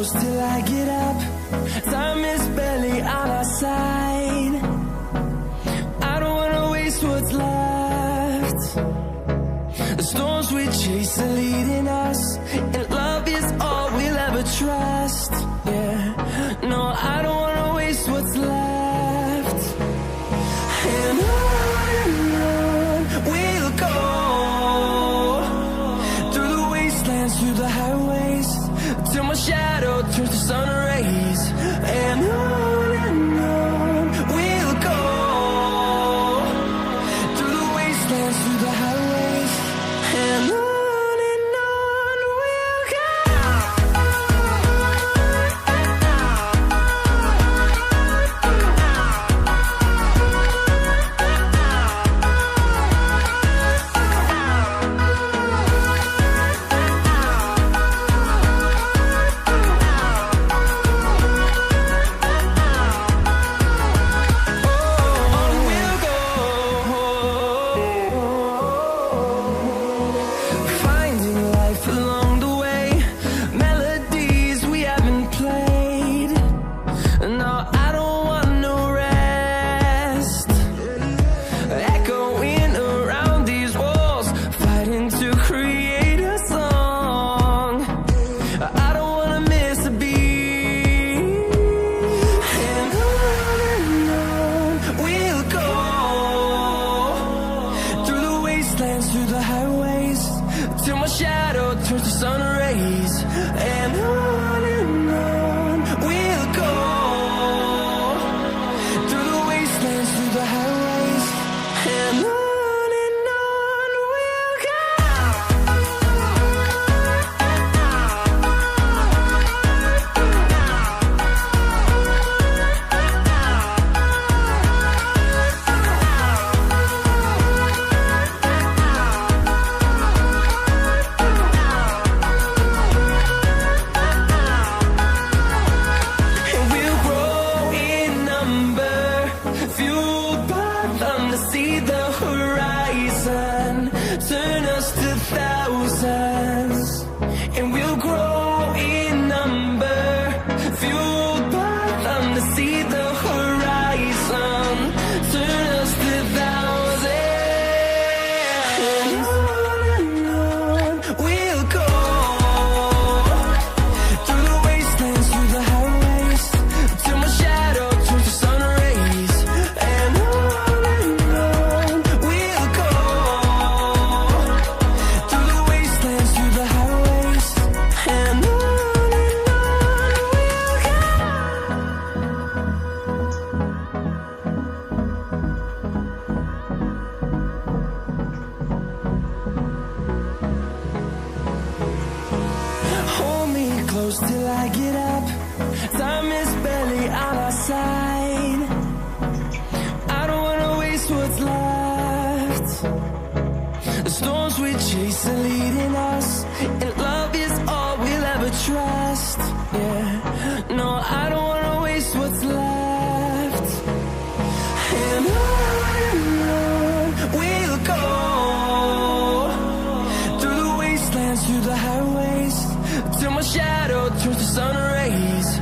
close till I get up. Time is barely on our side. I don't wanna waste what's left. The storms we chase are leading us, and love is all we'll ever trust. Yeah, no, I don't wanna waste what's left. And on we'll go, through the wastelands, through the highways, till my shadow turns to sun rays. And on we'll go, through the wastelands, through the highways, and on we'll go. Through the highways, till my shadow turns to sun rays. And on we'll go, through the wastelands, through the highways, and on we'll go. See the horizon, turn us to thousands, and we'll grow in number, fueled by them to see the horizon, turn us to thousands. And on we'll go, through the wastelands, through the highways, till my shadow turns to sun rays. And close till I get up. Time is barely on our side. I don't wanna waste what's left. The storms we chase are leading us, and love is all we'll ever trust. Yeah, no, I don't wanna waste what's left. And on we'll go, through the wastelands, through the highways, till my shadow turns to sun rays.